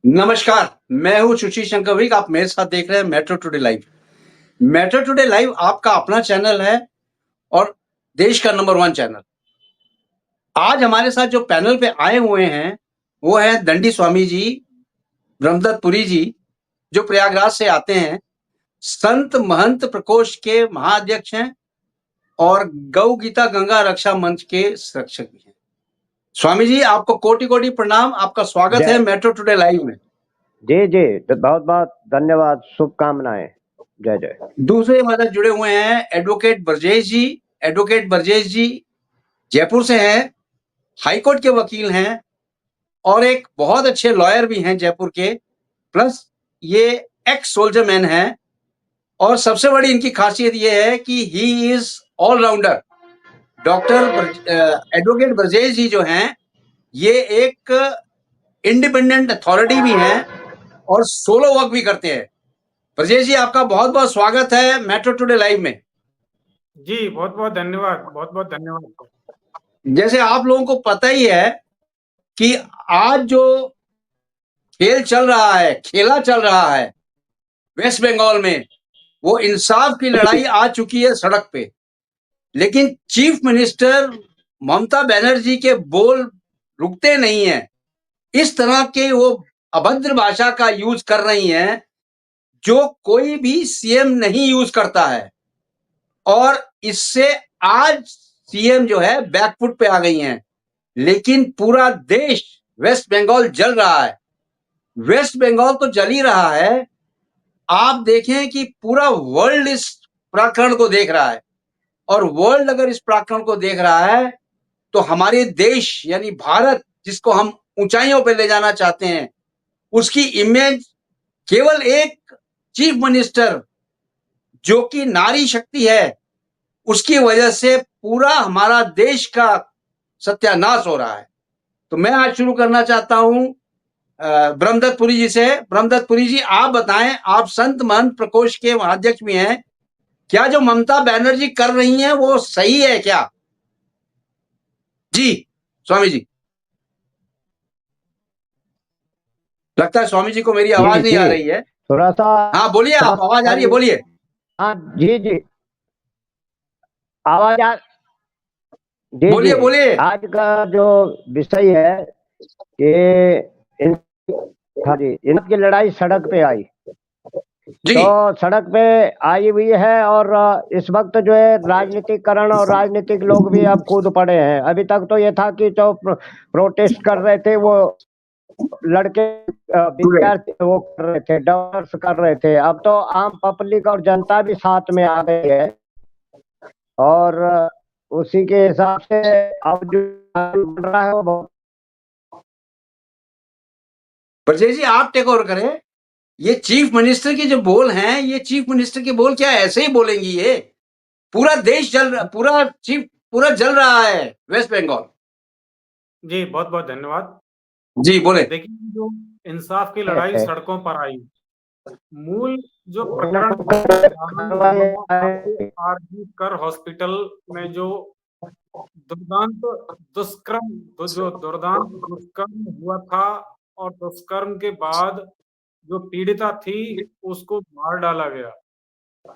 नमस्कार, मैं हूँ सुशील शंकर विक, आप मेरे साथ देख रहे हैं metro today live. Metro today live आपका अपना चैनल है और देश का नंबर 1 चैनल। आज हमारे साथ जो पैनल पे आए हुए हैं, वो हैं दंडी स्वामी जी, ब्रह्मदत्त पुरी जी, जो प्रयागराज से आते हैं। संत महंत प्रकोष्ठ के महाअध्यक्ष हैं और गौ गीता गंगा रक्षा मंच के संरक्षक भी हैं। स्वामी जी, आपको कोटि-कोटि प्रणाम, आपका स्वागत है जय मेट्रो टुडे लाइव में। जी, बहुत-बहुत धन्यवाद, शुभकामनाएँ। जय जय। दूसरे हमारे साथ जुड़े हुए हैं एडवोकेट ब्रजेश जी। एडवोकेट ब्रजेश जी जयपुर से हैं, हाई कोर्ट के वकील हैं और एक बहुत अच्छे लॉयर भी हैं जयपुर के, प्लस ये एक्स सोल्जर मैन हैं और सबसे बड़ी इनकी खासियत ये है कि he is all rounder. Advocate Brajesh ji जो हैं, ये एक इंडिपेंडेंट अथॉरिटी भी हैं और सोलो वर्क भी करते हैं। ब्रजेश जी, आपका बहुत-बहुत स्वागत है मेट्रो टुडे लाइव में। जी, बहुत-बहुत धन्यवाद, बहुत-बहुत धन्यवाद। जैसे आप लोगों को पता ही है कि आज जो खेल चल रहा है, खेला चल रहा है वेस्ट बंगाल में, वो इंसाफ की लड़ाई आ चुकी है सड़क पे। लेकिन चीफ मिनिस्टर ममता बनर्जी के बोल रुकते नहीं हैं। इस तरह के वो अभद्र भाषा का यूज कर रही हैं, जो कोई भी सीएम नहीं यूज करता है। और इससे आज सीएम जो है बैकफुट पे आ गई हैं। लेकिन पूरा देश वेस्ट बंगाल जल रहा है। वेस्ट बंगाल तो जल ही रहा है। आप देखें कि पूरा वर्ल्ड इस प्रकरण को देख रहा है और वर्ल्ड अगर इस प्रकरण को देख रहा है तो हमारे देश यानी भारत, जिसको हम ऊंचाइयों पे ले जाना चाहते हैं, उसकी इमेज केवल एक चीफ मिनिस्टर जो कि नारी शक्ति है, उसकी वजह से पूरा हमारा देश का सत्यानाश हो रहा है। तो मैं आज शुरू करना चाहता हूं ब्रह्मदत्त पुरी जी से। ब्रह्मदत्त पुरी जी, आप बताएं, आप संत महंत प्रकोष्ठ के महाअध्यक्ष भी हैं, क्या जो ममता बनर्जी कर रही हैं वो सही है क्या? जी स्वामी जी। लगता है स्वामी जी को मेरी आवाज नहीं आ रही है। थोड़ा-सा हाँ बोलिए, आप आवाज आ रही है, बोलिए। हाँ, जी। आवाज़ आ बोलिए बोलिए। आज का जो विषय है कि इन हाँ जी, इनकी लड़ाई सड़क पे आई। जी तो सड़क पे आई हुई है और इस वक़्त जो है राजनीतिकरण और राजनीतिक लोग भी अब कूद पड़े हैं। अभी तक तो ये था कि जो प्रोटेस्ट कर रहे थे वो लड़के विद्यार्थी वो कर रहे थे, डांस कर रहे थे। अब तो आम पब्लिक और जनता भी साथ में आ गई है और उसी के हिसाब से अब जो बन रहा है वो बहुत ब्रजेश जी, आप टेक ओवर करें। ये चीफ मिनिस्टर के जो बोल हैं, ये चीफ मिनिस्टर के बोल क्या ऐसे ही बोलेंगी ये? पूरा देश पूरा जल रहा है वेस्ट बंगाल। जी, बहुत-बहुत धन्यवाद। जी बोले। देखिए, जो इंसाफ की लड़ाई सड़कों पर आई, मूल जो प्रकरण प्रारंभ हुआ आपके आरजी कर हॉस्पिटल में जो दुर्दांत दुष्कर्म हुआ था और दुष्कर्म के बाद जो पीड़िता थी उसको मार डाला गया।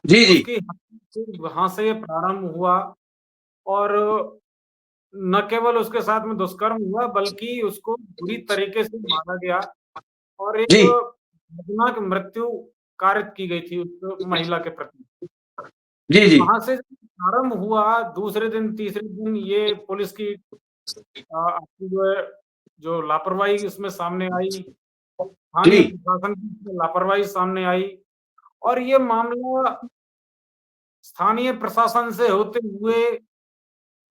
जी जी उसकी वहां से ये प्रारंभ हुआ और न केवल उसके साथ में दुष्कर्म हुआ बल्कि उसको बुरी तरीके से मारा गया और एक जी दर्दनाक मृत्यु कारित की गई थी उस महिला के प्रति। जी जी वहां से प्रारंभ हुआ, दूसरे दिन तीसरे दिन ये पुलिस की आपकी जो है जो लापरवाही इसमें सामने आई, स्थानीय जी प्रशासन की इसमें लापरवाही सामने आई और ये मामला स्थानीय प्रशासन से होते हुए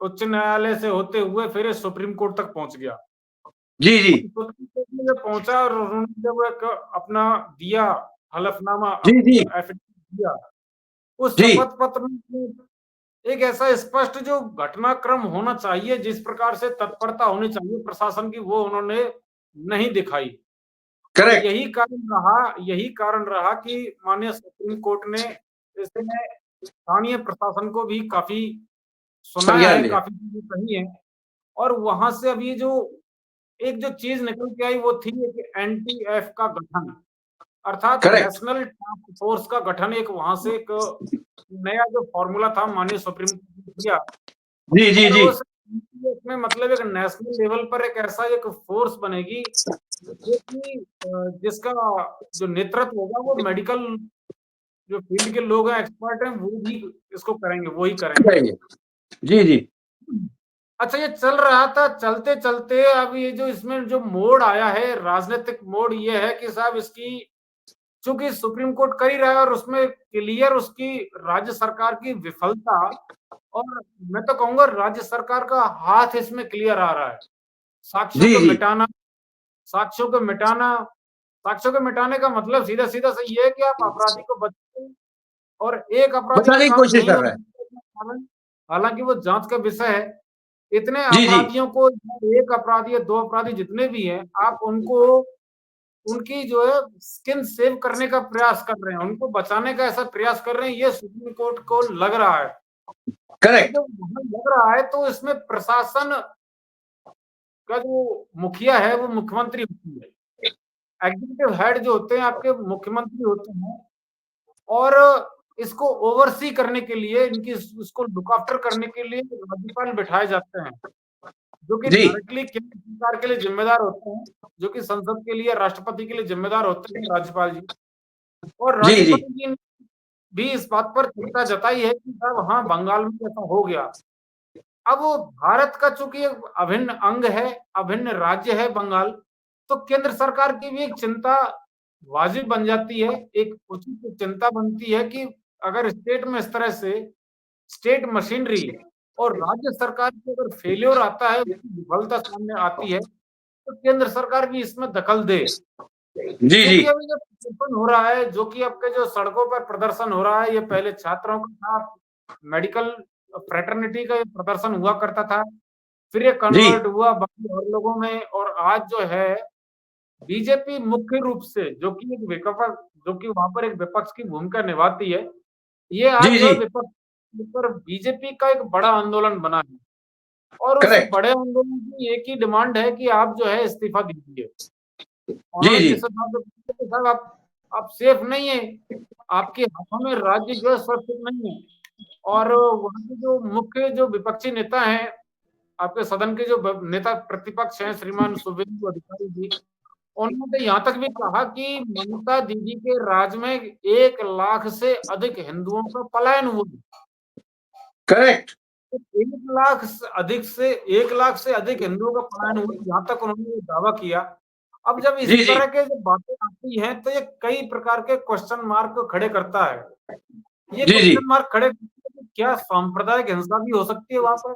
उच्च न्यायालय से होते हुए फिर ये सुप्रीम कोर्ट तक पहुंच गया। जी जी सुप्रीम कोर्ट में जब पहुंचा और उन्होंने जब एक अपना दिया हलफनामा जी जी एफिडेविट दिया, उस जी शपथ पत्र में एक ऐसा स्पष्ट जो घटनाक्रम होना चाहिए, जिस प्रकार से तत्परता होनी चाहिए प्रशासन की, वो उन्होंने नहीं दिखाई और करेक्ट। यही कारण रहा कि माननीय सुप्रीम कोर्ट ने इसमें स्थानीय प्रशासन को भी काफी सुनाया संज्ञान है, लिया। काफी चीजें कही हैं और वहां से अब ये जो एक जो चीज निकल के आई वो थी एक NTF का गठन, अर्थात करेक्ट। नेशनल टास्क फोर्स का गठन। एक वहां से एक नया जो फॉर्मूला था माननीय सुप्रीम कोर्ट ने दिया, जी जी और जी। उसमें मतलब एक नेशनल लेवल पर एक ऐसा एक फोर्स बनेगी जो कि जिसका जो नेतृत्व होगा वो मेडिकल जो फील्ड के लोग हैं, एक्सपर्ट हैं, वो भी इसको करेंगे, वो ही करेंगे। जी जी। अच्छा, ये चल रहा था, चलते चलते अब ये जो इसमें जो मोड़ आया है, राजनीतिक मोड़, ये है कि साहब इसकी चूंकि सुप्रीम कोर्ट कर ही रहा है और उसमें क्लियर उसकी राज्य सरकार की विफलता, और मैं तो कहूंगा राज्य सरकार का हाथ इसमें क्लियर आ रहा है। साक्ष्यों जी को जी। मिटाना, साक्ष्यों को मिटाना, साक्ष्यों को मिटाने का मतलब सीधा सीधा से ये है कि आप अपराधी को बचाएं और एक अपराधी के बचाने की साथ कोशिश नहीं कर हो रहे हैं। सकता, हालांकि वो जांच का विषय है। इतने जी जी। अपराधियों को, एक अपराधी या दो अपराधी जितने भी हैं, आप उनको उनकी जो है स्किन सेव करने का प्रयास कर रहे हैं, उनको बचाने का ऐसा प्रयास कर रहे हैं, ये सुप्रीम कोर्ट को लग रहा है। और करेक्ट। जब वहां लग रहा है तो इसमें प्रशासन का जो मुखिया है वो मुख्यमंत्री होती है, एग्जीक्यूटिव हेड जो होते हैं आपके मुख्यमंत्री होते हैं, और इसको ओवरसी करने के लिए, इनकी इसको लुक आफ्टर करने के लिए राज्यपाल बिठाए जाते हैं, जो कि जी डायरेक्टली केंद्र सरकार के लिए जिम्मेदार होते हैं, जो कि संसद के लिए, राष्ट्रपति के लिए जिम्मेदार होते हैं राज्यपाल जी। और जी जी। राज्यपाल जी ने भी इस बात पर चिंता जताई है कि साहब हाँ, बंगाल में ऐसा हो गया। अब वो भारत का चूंकि एक अभिन्न अंग है, अभिन्न राज्य है बंगाल, तो केंद्र सरकार की भी एक चिंता वाजिब बन जाती है, एक उचित चिंता बनती है कि अगर स्टेट में इस तरह से स्टेट मशीनरी और राज्य सरकार की अगर फेल्योर आता है, उसकी विफलता सामने आती है, तो केंद्र सरकार भी इसमें दखल दे। जी जी। क्योंकि अभी जो प्रदर्शन हो रहा है, जो कि आपके जो सड़कों पर प्रदर्शन हो रहा है, ये पहले छात्रों का था, मेडिकल फ्रेटर्निटी का ये प्रदर्शन हुआ करता था, फिर ये जी कन्वर्ट हुआ बाकी और लोगों में, और आज जो है बीजेपी मुख्य रूप से जो कि एक विपक्ष, जो कि वहां पर एक विपक्ष की भूमिका निभाती है, ये आज जी जो जी। है विपक्ष के ऊपर बीजेपी का एक बड़ा आंदोलन बना है, और उस करेक्ट। बड़े आंदोलन की एक ही डिमांड है कि आप जो है इस्तीफा दीजिए। जी उन्होंने जी। जिस हिसाब से पूछा कि साहब आप सेफ नहीं है, आपके हाथों में राज्य जो है सुरक्षित नहीं है। और वहाँ के जो मुख्य जो विपक्षी नेता हैं, आपके सदन के जो नेता प्रतिपक्ष हैं, श्रीमान शुभेंदु अधिकारी जी, उन्होंने यहाँ तक भी कहा कि ममता दीदी के राज में 1 लाख से अधिक हिंदुओं का पलायन हुआ। करेक्ट। 1 लाख से अधिक हिंदुओं का पलायन हुआ, यहाँ तक उन्होंने दावा किया। अब जब इस जी जी। तरह के जब बातें आती हैं तो ये कई प्रकार के क्वेश्चन मार्क खड़े करता है। ये जी जी। क्वेश्चन मार्क खड़े करता है कि क्या सांप्रदायिक हिंसा भी हो सकती है वहां पर?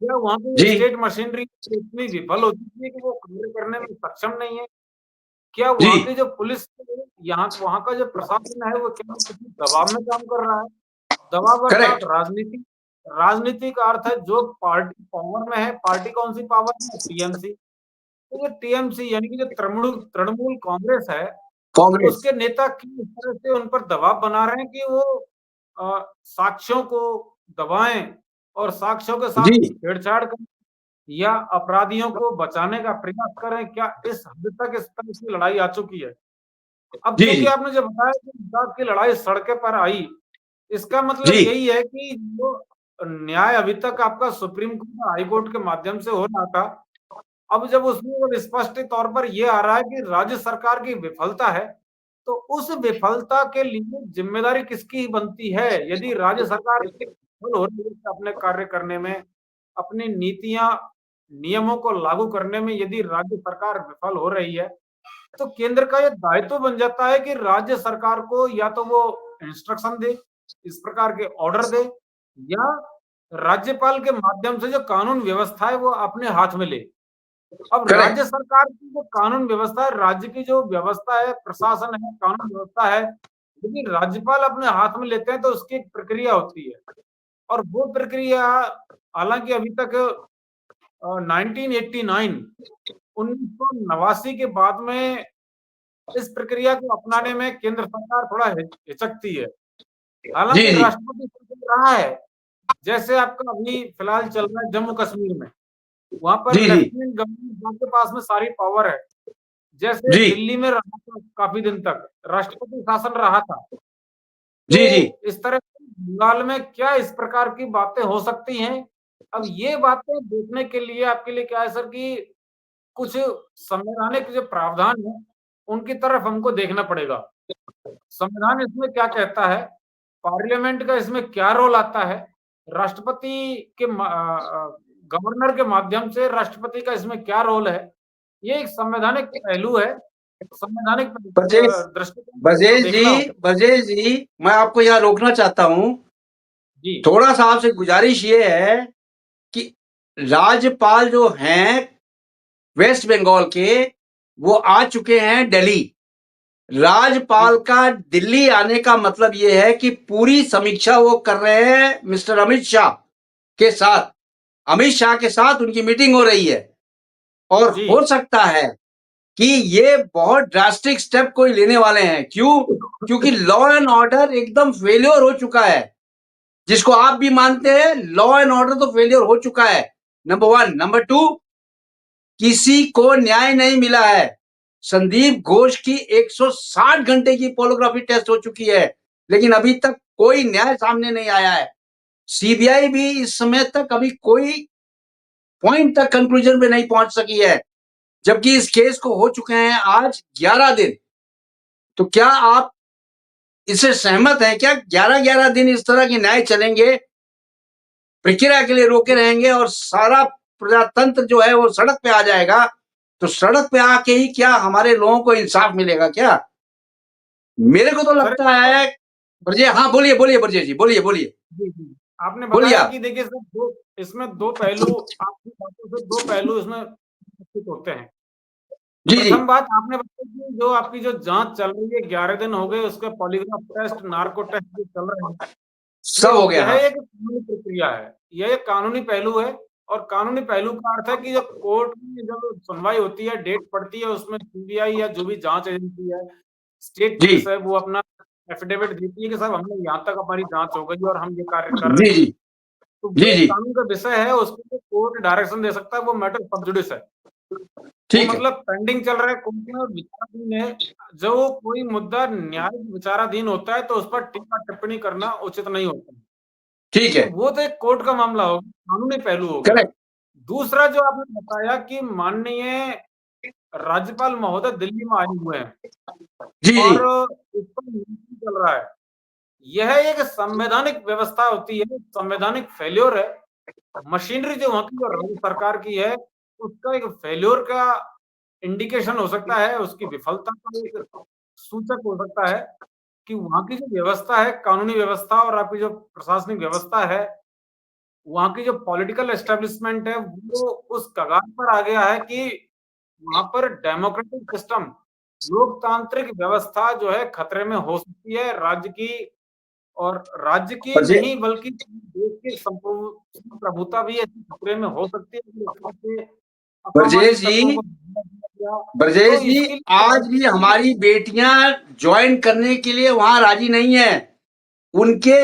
क्या वहां की जी स्टेट मशीनरी इतनी विफल हो चुकी है कि वो कार्य करने में सक्षम नहीं है? क्या जी वहां की जो पुलिस, यहाँ वहां का जो प्रशासन है, वो क्या किसी दबाव में काम कर रहा है? दबाव अर्थात करेक्ट। राजनीति, राजनीति का अर्थ है जो पार्टी पावर में है, पार्टी कौन सी पावर में है? टीएमसी। तो ये टीएमसी यानी कि जो तृणमूल तृणमूल कांग्रेस है, कांग्रेस। उसके नेता की इस तरह से उन पर दबाव बना रहे हैं कि वो साक्ष्यों को दबाएं और साक्ष्यों के साथ जी छेड़छाड़ करें या अपराधियों को बचाने का प्रयास करें। क्या इस हद तक इस तरह की लड़ाई आ चुकी है? अब जी चूंकि जी। आपने जो बताया कि इंसाफ की लड़ाई सड़के पर आई, इसका मतलब जी यही है कि जो न्याय अभी तक आपका सुप्रीम कोर्ट, हाई कोर्ट के माध्यम से हो रहा था, अब जब उसमें जब स्पष्ट तौर पर ये आ रहा है कि राज्य सरकार की विफलता है, तो उस विफलता के लिए जिम्मेदारी किसकी बनती है? यदि राज्य सरकार विफल हो रही है अपने कार्य करने में, अपनी नीतियां, नियमों को लागू करने में यदि राज्य सरकार विफल हो रही है, तो केंद्र का ये दायित्व बन जाता है कि राज्य सरकार को या तो वो इंस्ट्रक्शन दे, इस प्रकार के ऑर्डर दे, या राज्यपाल के माध्यम से जो कानून व्यवस्था है वो अपने हाथ में ले। अब राज्य करेक्ट। सरकार की जो कानून व्यवस्था है, राज्य की जो व्यवस्था है, प्रशासन है, कानून व्यवस्था है, यदि राज्यपाल अपने हाथ में लेते हैं तो उसकी एक प्रक्रिया होती है, और वो प्रक्रिया हालांकि अभी तक 1989 1989 के बाद में इस प्रक्रिया को अपनाने में केंद्र सरकार थोड़ा हिचकती है। जी हालांकि जी। राष्ट्रपति शासन रहा है, जैसे आपका अभी फिलहाल चल रहा है जम्मू कश्मीर में, वहां पर जी जी लेफ्टिनेंट गवर्नर के पास में सारी पावर है। जैसे जी दिल्ली में रहा था काफी दिन तक, राष्ट्रपति शासन रहा था, जी जी तो इस तरह से बंगाल में क्या इस प्रकार की बातें हो सकती हैं? अब ये बातें देखने के लिए आपके लिए क्या है सर कि कुछ संवैधानिक जो प्रावधान है, उनकी तरफ हमको देखना पड़ेगा। संविधान इसमें क्या कहता है? पार्लियामेंट का इसमें क्या रोल आता है? राष्ट्रपति के गवर्नर के माध्यम से राष्ट्रपति का इसमें क्या रोल है? ये एक संवैधानिक पहलू है। संवैधानिक ब्रजेश दृष्टिकोण से इसको ब्रजेश जी देखना होगा। ब्रजेश जी, मैं आपको यहाँ रोकना चाहता हूँ। जी, थोड़ा सा आपसे गुजारिश ये है कि राज्यपाल जो हैं वेस्ट बंगाल के, वो आ चुके हैं दिल्ली। जी, राज्यपाल का दिल्ली आने का मतलब ये है कि पूरी समीक्षा वो कर रहे हैं मिस्टर अमित शाह के साथ। अमित शाह के साथ उनकी मीटिंग हो रही है और जी, हो सकता है कि ये बहुत ड्रास्टिक स्टेप कोई लेने वाले हैं। क्यों? क्योंकि लॉ एंड ऑर्डर एकदम फेल्योर हो चुका है, जिसको आप भी मानते हैं। लॉ एंड ऑर्डर तो फेल्योर हो चुका है, नंबर 1। नंबर 2, किसी को न्याय नहीं मिला है। संदीप घोष की 160 घंटे की पोलोग्राफी टेस्ट हो चुकी है, लेकिन अभी तक कोई न्याय सामने नहीं आया है। सीबीआई भी इस समय तक अभी कोई पॉइंट तक कंक्लूजन पे नहीं पहुंच सकी है, जबकि इस केस को हो चुके हैं आज 11 दिन। तो क्या आप इससे सहमत हैं? क्या 11-11 दिन इस तरह के न्याय चलेंगे, प्रक्रिया के लिए रोके रहेंगे और सारा प्रजातंत्र जो है वो सड़क पे आ जाएगा? तो सड़क पे आके ही क्या हमारे लोगों को इंसाफ मिलेगा क्या? मेरे को तो सर लगता है। ब्रजे, हाँ बोलिए बोलिए ब्रजे जी, बोलिए बोलिए जी, जी। आपने बोलिए बताया आप। कि देखिए सर 2 इसमें 2 पहलू आपकी बातों से 2 पहलू इसमें उपस्थित होते हैं। जी जी प्रथम बात आपने बताई कि जो आपकी जो जाँच चल रही है 11 दिन हो गए उसके पॉलीग्राफ टेस्ट, नार्को टेस्ट जो चल रहे हैं, सब हो गया। यह हाँ एक कानूनी प्रक्रिया है। यह एक कानूनी पहलू है और कानूनी पहलू का अर्थ है कि जब कोर्ट में जब सुनवाई होती है, डेट पड़ती है, उसमें सीबीआई या जो भी जाँच एजेंसी है, स्टेट जी पुलिस है, वो अपना एफिडेविट देती है कि साहब हमने यहाँ तक हमारी जाँच हो गई और हम ये कार्य कर जी रहे हैं। जी तो जी वो जी कानून का विषय है, उसके लिए कोर्ट डायरेक्शन दे सकता है, वो मैटर सब जुडिस है। वो ठीक है। मतलब पेंडिंग चल रहा है कोर्ट में और विचाराधीन है। जो कोई मुद्दा न्यायिक विचाराधीन होता है, तो उस पर टीका-टिप्पणी करना उचित नहीं होता है। ठीक तो है। वो तो एक कोर्ट का मामला हो गया, कानूनी पहलू हो गया। करेक्ट। दूसरा जो आपने बताया कि माननीय राज्यपाल महोदय दिल्ली में आए हुए हैं जी जी और इस पर मीटिंग चल रहा है। यह एक संवैधानिक व्यवस्था होती है, संवैधानिक फेल्योर है। मशीनरी जो वहाँ की जो राज्य सरकार की है, उसका एक फेल्योर का इंडिकेशन हो सकता है, उसकी विफलता का एक सूचक हो सकता है कि वहाँ की जो व्यवस्था है, कानूनी व्यवस्था और आपकी जो प्रशासनिक व्यवस्था है, वहाँ की जो पॉलिटिकल एस्टेब्लिशमेंट है, वो उस कगार पर आ गया है कि वहाँ पर डेमोक्रेटिक सिस्टम, लोकतांत्रिक व्यवस्था जो है खतरे में हो सकती है। राज्य की ब्रजे नहीं बल्कि देश की संप्रभुता भी ऐसे खतरे में हो सकती है अगर इस तरह से ब्रजेश असामाजिक जी तत्वों को बढ़ावा दिया गया। ब्रजेश तो जी, इसके लिए आज भी राज्य हमारी बेटियां ज्वाइन करने के लिए वहां राजी नहीं है। उनके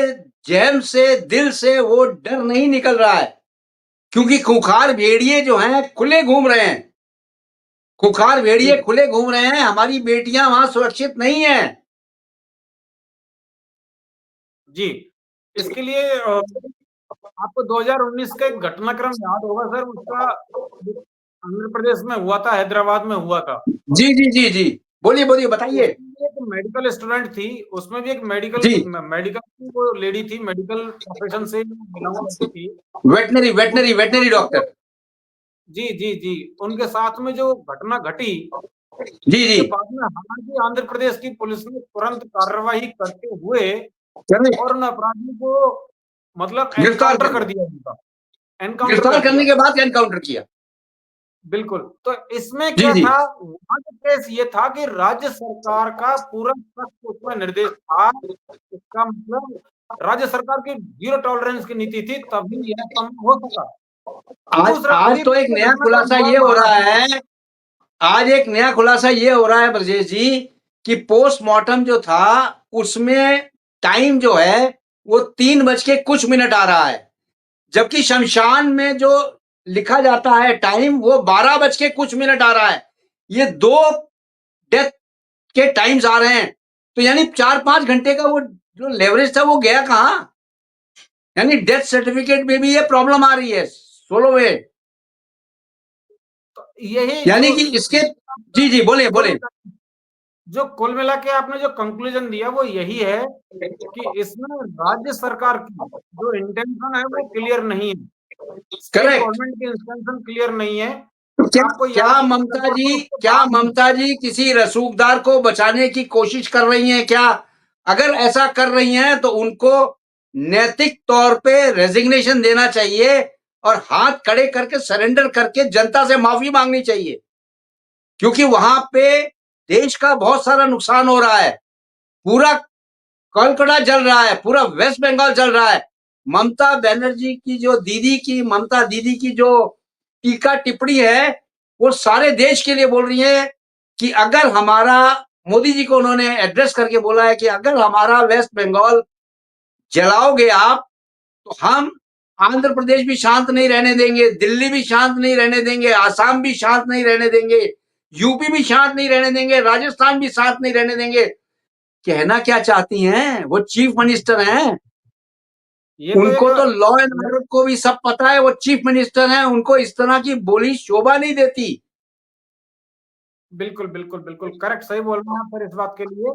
जहन से, दिल से वो डर नहीं निकल रहा है, क्योंकि खूंखार भेड़िए जो हैं खुले घूम रहे हैं। खूंखार जी, भेड़िए खुले घूम रहे हैं, हमारी बेटियां वहां सुरक्षित नहीं है। जी। इसके लिए आपको 2019 का एक घटनाक्रम याद होगा सर उसका आंध्र प्रदेश में हुआ था, हैदराबाद में हुआ था। जी जी जी जी, बोलिए बोलिए बताइए। उसमें भी एक मेडिकल स्टूडेंट थी, उसमें भी एक मेडिकल जी, मेडिकल की वो लेडी थी, मेडिकल प्रोफेशन से बिलॉन्ग करती थी। वेटनरी वेटनरी उनके वेटनरी साथ में जो डॉक्टर। जी, जी, जी, उनके साथ में जो घटना घटी, जी जी, उसके बाद में हालाँकि आंध्र प्रदेश की पुलिस ने तुरंत कार्रवाई करते हुए करेक्ट। और उन अपराधियों को मतलब गिरफ्तार एनकाउंटर कर कर लिया। दिया उनका, एनकाउंटर गिरफ्तार कर करने दिया। के बाद एनकाउंटर किया। बिल्कुल, तो इसमें जी क्या जी था, वहाँ का केस ये था कि राज्य सरकार का पूरा सख्त उसमें निर्देश था। इसका मतलब राज्य सरकार की ज़ीरो टॉलरेंस की नीति थी, तभी यह संभव हो सका। आज दूसरा आज अभी तो एक पिछले नया घटनाक्रम खुलासा हुआ ये हो रहा महाराष्ट्र में। है। आज एक नया खुलासा ये हो रहा है ब्रजेश जी, कि पोस्टमार्टम जो था उसमें टाइम जो है वो 3 बज के कुछ मिनट आ रहा है, जबकि शमशान में जो लिखा जाता है टाइम, वो 12 बज के कुछ मिनट आ रहा है। ये 2 डेथ के टाइम्स आ रहे हैं, तो यानी 4-5 घंटे का वो जो लेवरेज था वो गया कहाँ? यानी डेथ सर्टिफिकेट में भी ये प्रॉब्लम आ रही है। सोलोवे, तो यही यानी जो कि इसके जी बोलिए बोलिए। जो कुल मिला के आपने जो कंक्लूजन दिया वो यही है कि इसमें राज्य सरकार की जो इंटेंशन है वो क्लियर नहीं है, स्टेट करेक्ट। गवर्नमेंट की इंटेंशन क्लियर नहीं है। क्या आपको याद क्या है कि ममता कल जी परसों उसके क्या बाद में ममता जी किसी रसूखदार को बचाने की कोशिश कर रही हैं क्या? अगर ऐसा कर रही हैं तो उनको नैतिक तौर पे रेजिग्नेशन देना चाहिए और हाथ खड़े करके सरेंडर करके जनता से माफी मांगनी चाहिए, क्योंकि वहां पे देश का बहुत सारा नुकसान हो रहा है। पूरा कोलकाता जल रहा है, पूरा वेस्ट बंगाल जल रहा है। ममता बनर्जी की जो ममता दीदी की जो टीका टिप्पणी है, वो सारे देश के लिए बोल रही है कि अगर हमारा, मोदी जी को उन्होंने एड्रेस करके बोला है कि अगर हमारा वेस्ट बंगाल जलाओगे आप, तो हम आंध्र प्रदेश भी शांत नहीं रहने देंगे, दिल्ली भी शांत नहीं रहने देंगे, आसाम भी शांत नहीं रहने देंगे, यूपी भी शांत नहीं रहने देंगे, राजस्थान भी शांत नहीं रहने देंगे। कहना क्या चाहती हैं? वो चीफ मिनिस्टर हैं, ये तो उनको तो लॉ एंड एक ऑर्डर को भी सब पता है। वो चीफ मिनिस्टर हैं, उनको इस तरह की बोली शोभा नहीं देती। बिल्कुल बिल्कुल बिल्कुल करेक्ट, सही बोल रहे हैं आप। फिर इस बात के लिए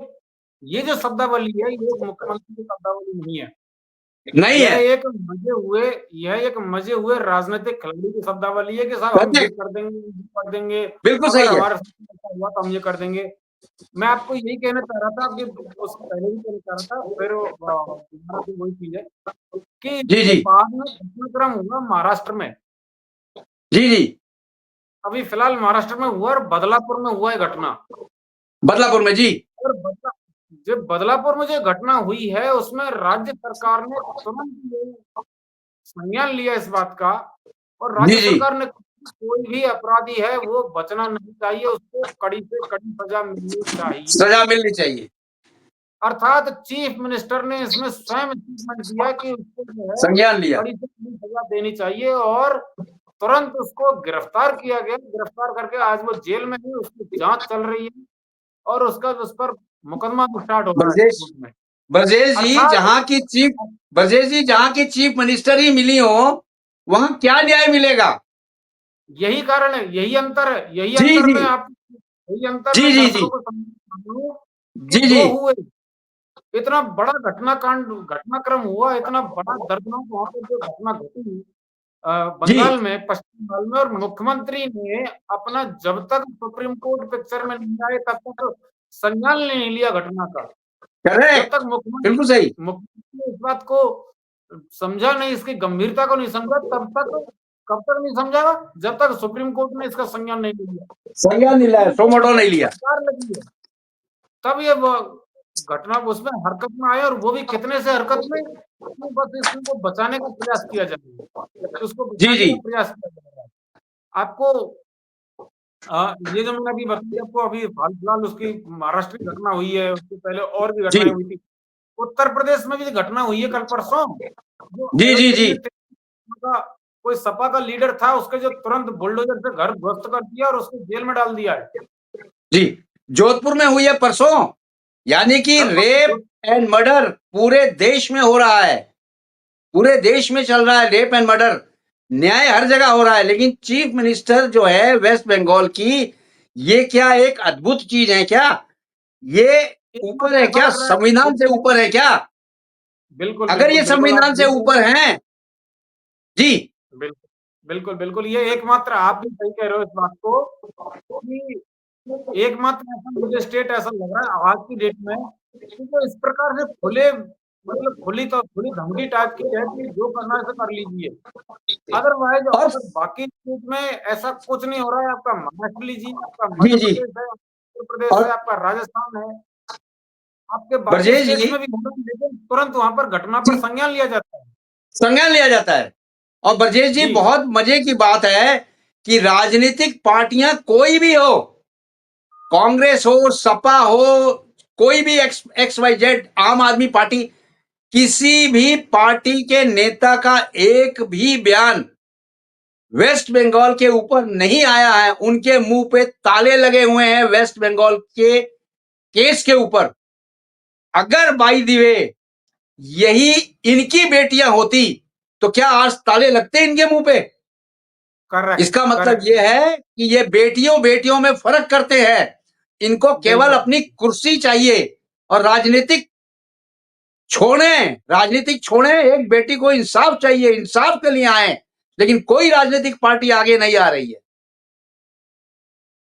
ये जो शब्दावली है ये एक मुख्यमंत्री की शब्दावली नहीं है, नहीं यह है। एक मजे हुए राजनीतिक खिलाड़ी की शब्दावली है कि साहब हम ये करेक्ट, कर देंगे, ये कर देंगे, बिल्कुल अगर सही है। हमारे साथ ऐसा हुआ तो हम ये कर देंगे। मैं आपको यही कहना चाह रहा था कि उससे पहले भी कहना चाह रहा था, फिर दोबारा से वही चीज है कि जी जो जी बाद में घटनाक्रम हुआ महाराष्ट्र में, जी जी। अभी फिलहाल महाराष्ट्र में हुआ और बदलापुर में हुआ है घटना। बदलापुर में जी और जो बदलापुर में जो घटना हुई है उसमें राज्य सरकार ने तुरंत ये संज्ञान लिया इस बात का, और जी राज्य जी। सरकार ने कोई भी अपराधी है वो बचना नहीं चाहिए, उसको कड़ी से कड़ी सजा मिलनी चाहिए। सजा मिलनी चाहिए। अर्थात चीफ मिनिस्टर ने इसमें स्वयं स्टेटमेंट दिया कि उसको जो है संज्ञान लिया। कड़ी से कड़ी सजा देनी चाहिए, और तुरंत उसको गिरफ्तार किया गया। गिरफ्तार करके आज वो जेल में है, उसकी जांच चल रही है और उस पर मुकदमा भी स्टार्ट हो रहा है ब्रजेश कोर्ट में। ब्रजेश जी अर्थात जहां की चीफ ब्रजेश जी जहां की चीफ मिनिस्टर ही मिली हो, वहां क्या न्याय मिलेगा? यही कारण है, यही अंतर है, जी जी यही अंतर जी मैं जी जी दर्शकों को समझाऊं कि जी जी। दो हुए, इतना बड़ा घटनाक्रम हुआ, इतना बड़ा दर्दनाक वहां पर जो घटना घटी जी बंगाल में, पश्चिम बंगाल में, और मुख्यमंत्री ने अपना, जब तक सुप्रीम कोर्ट पिक्चर में नहीं आए तब तक संज्ञान नहीं लिया घटना का। जब करेक्ट, तक बिल्कुल सही। मुख्यमंत्री ने इस बात को समझा नहीं, इसकी गंभीरता को नहीं समझा, तब तक, कब तक नहीं समझा, जब तक सुप्रीम कोर्ट ने इसका संज्ञान नहीं लिया। संज्ञान नहीं लिया, सुप्रीम कोर्ट सोमोटो में नहीं लिया। सरकार लगी है, तब ये वो घटना उसमें हरकत में आया, और वो भी कितने से हरकत में, कि बस इसको बचाने का प्रयास किया जा रहा है, उसको जी बचाने जी का प्रयास किया जा रहा है। आपको ये जो मैंने अभी बताया आपको, अभी हाल फिलहाल उसकी महाराष्ट्र की घटना हुई है, उससे पहले और भी जी घटनाएं हुई थी। उत्तर प्रदेश में भी घटना हुई है कल परसों, जो जी जी अयोध्या जी में का कोई सपा का लीडर था, उसके जो तुरंत बुलडोजर से घर ध्वस्त कर दिया और उसको जेल में डाल दिया है। जी। जोधपुर में हुई है परसों। यानी कि कल रेप परसों एंड मर्डर पूरे देश में हो रहा है, पूरे देश में चल रहा है रेप एंड मर्डर। न्याय हर जगह हो रहा है, लेकिन चीफ मिनिस्टर जो है वेस्ट बंगाल की, ये क्या एक अद्भुत चीज है क्या? ये ऊपर है एकमात्र ऐसा क्या? लग रहा है संविधान से ऊपर है क्या? बिल्कुल अगर बिल्कुल ये बिल्कुल आप संविधान से ऊपर हैं जी। बिल्कुल बिल्कुल बिल्कुल, ये एकमात्र, आप भी सही कह रहे हो इस बात को कि एकमात्र ऐसा मुझे स्टेट ऐसा लग रहा है आज की डेट में कि जो इस प्रकार से खुले, मतलब खुली धमकी टाइप की है कि जो करना है ऐसा कर लीजिए। अदरवाइज और और बाकी स्टेट में ऐसा कुछ नहीं हो रहा है। आपका महाराष्ट्र लीजिए, आपका जी मध्य जी। प्रदेश है, उत्तर प्रदेश है, और आपका राजस्थान है, आपके बाकी ब्रजेश स्टेट्स जी, में भी हो रहा है, लेकिन तुरंत वहां पर घटना पर संज्ञान लिया जाता है। संज्ञान लिया जाता है। और ब्रजेश जी, जी बहुत मजे की बात है कि राजनीतिक पार्टियां कोई भी हो, कांग्रेस हो, सपा हो, कोई भी एक्स वाई जेड, आम आदमी पार्टी, किसी भी पार्टी के नेता का एक भी बयान वेस्ट बंगाल के ऊपर नहीं आया है। उनके मुंह पे ताले लगे हुए हैं वेस्ट बंगाल के केस के ऊपर। अगर बाय द वे यही इनकी बेटियां होती तो क्या आज ताले लगते इनके मुंह पे? करेक्ट, इसका मतलब करेक्ट, ये है कि ये बेटियों में फर्क करते हैं। इनको केवल बिल्कुल, अपनी कुर्सी चाहिए और राजनीतिक छोड़े, एक बेटी को इंसाफ चाहिए, इंसाफ के लिए आए, लेकिन कोई राजनीतिक पार्टी आगे नहीं आ रही है।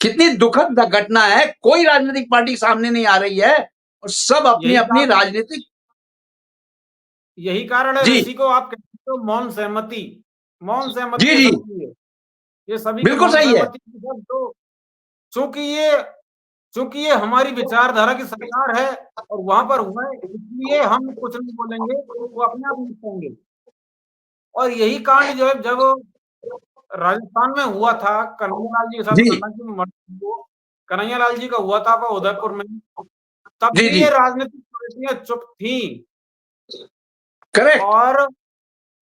कितनी दुखद घटना है, कोई राजनीतिक पार्टी सामने नहीं आ रही है और सब अपनी यही अपनी कारण राजनीतिक। यही कारण है, जी इसी को आप कहते हो मौन सहमति। मौन सहमति जी है जी, सबकी, ये सभी की बिल्कुल मौन सही है। सहमति के साथ। तो चूंकि ये चूंकि ये हमारी विचारधारा की सरकार है और वहां पर हुआ है, इसलिए हम कुछ नहीं बोलेंगे, वो अपने आप निपटेंगे। और यही कांड जो है, जब राजस्थान में हुआ था कन्हैयालाल जी के साथ, जी कन्हैयालाल जी का हुआ था उदयपुर में, तब जी भी जी, ये राजनीतिक पार्टियां चुप थी। करेक्ट। और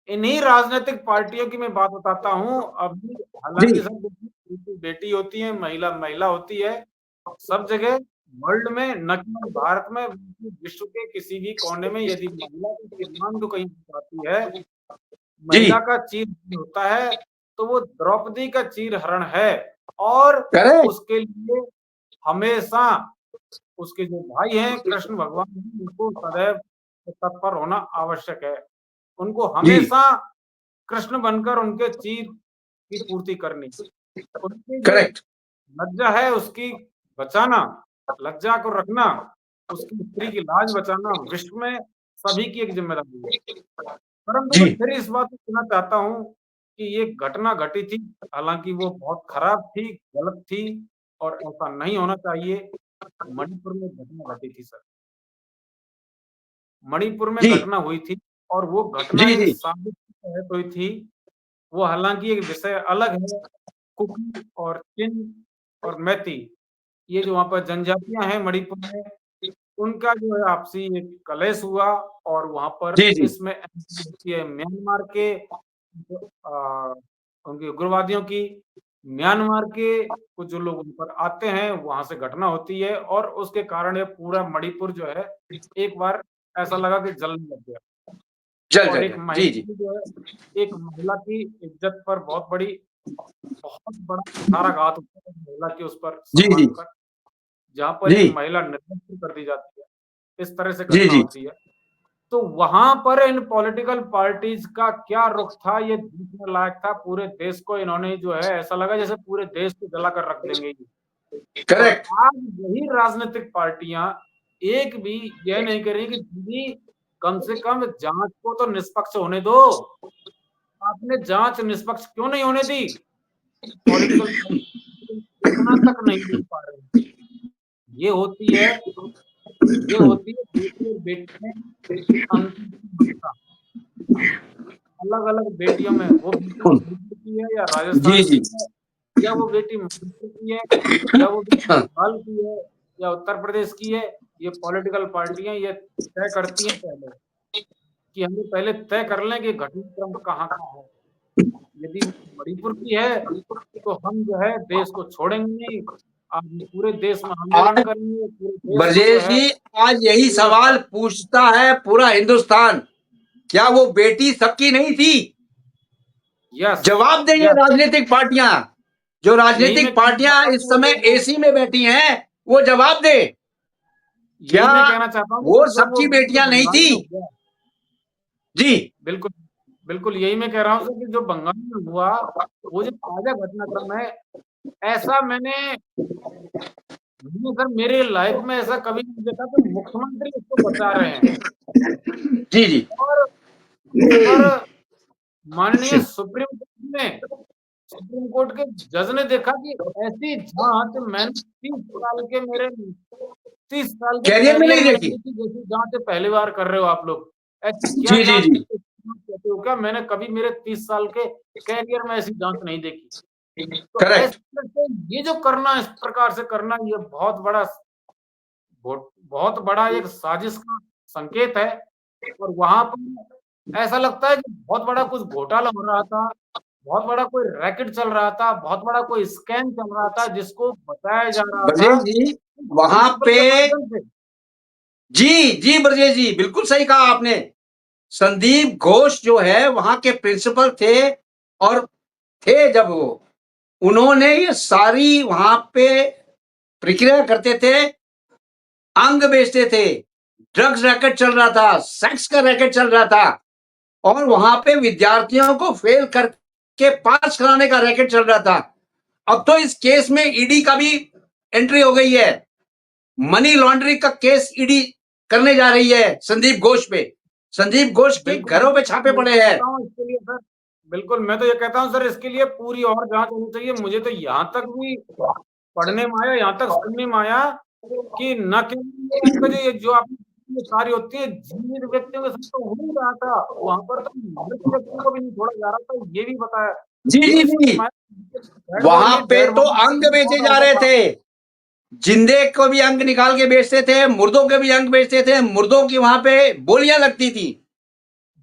इन्हीं राजनीतिक पार्टियों की मैं बात बताता हूँ अभी। जी हालांकि सब बेटी बेटी होती है, महिला महिला होती है, सब जगह वर्ल्ड में, न केवल भारत में बल्कि विश्व के किसी भी कोने में, यदि महिला की सम्मान को कहीं आती है, जी, महिला का चीर होता है, तो वो द्रौपदी का चीर हरण है। और करेक्ट। उसके लिए हमेशा उसके जो भाई हैं कृष्ण भगवान, उनको सदैव तत्पर होना आवश्यक है। उनको जी, हमेशा कृष्ण बनकर उनके चीर की पूर्ति करनी। उनकी जो करेक्ट। लज्जा है उसकी बचाना, लज्जा को रखना, उसकी स्त्री की लाज बचाना विश्व में सभी की एक जिम्मेदारी है। परंतु जी मैं फिर इस बात को कहना चाहता हूँ कि ये घटना घटी थी, हालांकि वो बहुत खराब थी, गलत थी और ऐसा नहीं होना चाहिए। मणिपुर में घटना घटी थी सर, मणिपुर में जी घटना हुई थी और वो घटना जी एक जी, साजिश के तहत हुई थी। वो हालांकि एक विषय अलग है, कुकी और चिन और मैती, ये जो वहाँ पर जनजातियां हैं मणिपुर में, उनका जो है आपसी एक कलेश हुआ। और वहाँ पर जी जी, इसमें एंट्री होती है म्यांमार के, जो, उनके उग्रवादियों की। म्यांमार के कुछ जो लोग उन पर आते हैं, वहां से घटना होती है और उसके कारण ये पूरा मणिपुर जो है, एक बार ऐसा लगा कि जलने लग गया। जल और जल एक जल, जी महिला जी की जो है, एक महिला की इज्जत पर बहुत बड़ा कुठाराघात होता है महिला के उस पर, जी जी सम्मान पर, जहाँ पर एक जी महिला निर्लज कर दी जाती है, इस तरह से जी घटना जी, होती है। तो वहां पर इन पॉलिटिकल पार्टीज का क्या रुख था, ये देखने लायक था। पूरे देश को इन्होंने जो है, ऐसा लगा जैसे पूरे देश को जला कर रख देंगे ये। और करेक्ट। आज यही राजनीतिक पार्टियां एक भी यह नहीं कर रही कि दीदी कम से कम जांच को तो निष्पक्ष होने दो। आपने जांच निष्पक्ष क्यों नहीं होने दी? पॉलिटिकल पार्टी इतना तक नहीं देख पा रहे हैं। ये होती है ये होती है बेटी और बेटी में अंतर की भूमिका। अलग-अलग बेटियों में, वो बेटी मणिपुर की है या जी राजस्थान जी, की है, या वो बेटी मणिपुर की है, या वो बेटी बंगाल की है, या उत्तर प्रदेश की है। ये पॉलिटिकल पार्टियां ये तय करती हैं पहले, कि हमें पहले तय कर लें कि घटनाक्रम कहाँ का है। यदि मणिपुर की है, तो हम जो है देश को छोड़ेंगे नहीं। आज पूरे देश में आंदोलन आज करेंगे, पूरे देश को जो ब्रजेश है जी, आज यही पूरा सवाल पूछता है पूरा हिंदुस्तान, क्या वो बेटी सबकी नहीं थी? यस, जवाब दें ये यस, राजनीतिक पार्टियां, जो यही मैं राजनीतिक कहना पार्टियां चाहता हूँ इस कि समय एसी में बैठी हैं, वो जवाब दे। यही क्या मैं कहना चाहता हूँ वो कि जब वो सबकी जो बेटियां नहीं बंगाल थी? में हुआ, जी बिल्कुल, बिल्कुल यही मैं कह रहा हूँ सर कि जो बंगाल में हुआ, वो जो ताज़ा घटनाक्रम है, ऐसा मैंने सर मेरे लाइफ में ऐसा कभी नहीं देखा कि मुख्यमंत्री उसको बचा रहे हैं। जी जी, और उस पर माननीय सुप्रीम कोर्ट के जज ने देखा कि ऐसी जांच मैंने 30 साल के कैरियर में कैरियर नहीं में नहीं देखी। देखी, जैसी जांच पहली बार कर रहे हो आप लोग। ऐसी क्या जी जी जांच जी, कहते हो क्या? मैंने कभी मेरे 30 साल के कैरियर में ऐसी जांच नहीं देखी। तो करेक्ट। ऐसे में ये जो करना, इस प्रकार से करना, ये बहुत बड़ा एक साजिश का संकेत है। और वहां पर ऐसा लगता है कि बहुत बड़ा कुछ घोटाला हो रहा था, बहुत बड़ा कोई रैकेट चल रहा था, बहुत बड़ा कोई स्कैम चल रहा था, जिसको बताया जा रहा था ब्रजेश जी वहां प्रिंसिपल पे, के माध्यम से। जी जी ब्रजेश जी बिल्कुल सही कहा आपने। संदीप घोष जो है वहां के प्रिंसिपल थे, और थे जब वो, उन्होंने ये सारी वहां पे प्रक्रिया करते थे, अंग बेचते थे, ड्रग्स रैकेट चल रहा था, सेक्स का रैकेट चल रहा था, और वहां पे विद्यार्थियों को फेल करके पास कराने का रैकेट चल रहा था। अब तो इस केस में ईडी का भी एंट्री हो गई है, मनी लॉन्ड्रिंग का केस ईडी करने जा रही है संदीप घोष पे। संदीप घोष के बिल्कुल, घरों पे छापे मैं पड़े तो हैं। कहता हूँ इसके लिए सर, बिल्कुल मैं तो ये कहता हूँ सर, इसके लिए पूरी और जांच होनी चाहिए। मुझे तो यहाँ तक भी पढ़ने में आया, यहाँ तक सुनने में आया कि न केवल आपका जो ये जो आपकी ये सारी होती है जीवित व्यक्तियों के साथ तो हो ही रहा था, वहां पर तो मृत व्यक्तियों को भी नहीं छोड़ा जा रहा था, ये भी बताया, जी ये जी भी जी, सुनने में आया। डेड वहां बॉडी, पे डेड तो बॉडी अंग बेचे बहुत जा ज्यादा रहे था। थे, जिंदे को भी अंग निकाल के बेचते थे, मुर्दों के भी अंग बेचते थे, मुर्दों की वहां पे बोलियां लगती थी।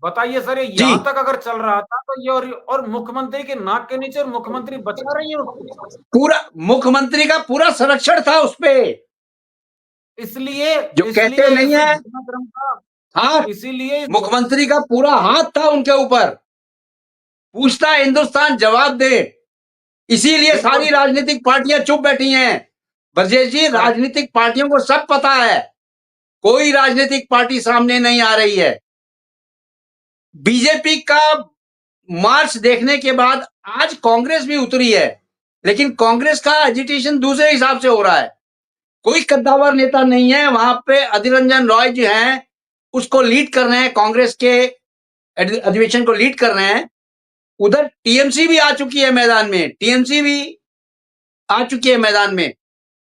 बताइए सर, ये जी, यहाँ तक अगर चल रहा था तो ये, और मुख्यमंत्री के नाक के नीचे, और मुख्यमंत्री बचा रही है उसको। पूरा मुख्यमंत्री का पूरा संरक्षण था उस पे, इसलिए जो कहते इसलिए नहीं इस है, घटनाक्रम का, हाँ, इसीलिए मुख्यमंत्री का पूरा हाथ था उनके ऊपर, पूछता हिंदुस्तान जवाब दे। इसीलिए बिल्कुल सारी राजनीतिक पार्टियां चुप बैठी हैं। ब्रजेश जी, करेक्ट। राजनीतिक पार्टियों को सब पता है, कोई राजनीतिक पार्टी सामने नहीं आ रही है। बीजेपी का मार्च देखने के बाद आज कांग्रेस भी उतरी है, लेकिन कांग्रेस का एजिटेशन दूसरे हिसाब से हो रहा है। कोई कद्दावर नेता नहीं है वहां पे, अधीर रंजन रॉय जो हैं उसको लीड कर रहे हैं, कांग्रेस के अधिवेशन को लीड कर रहे हैं। उधर टीएमसी भी आ चुकी है मैदान में, टीएमसी भी आ चुकी है मैदान में,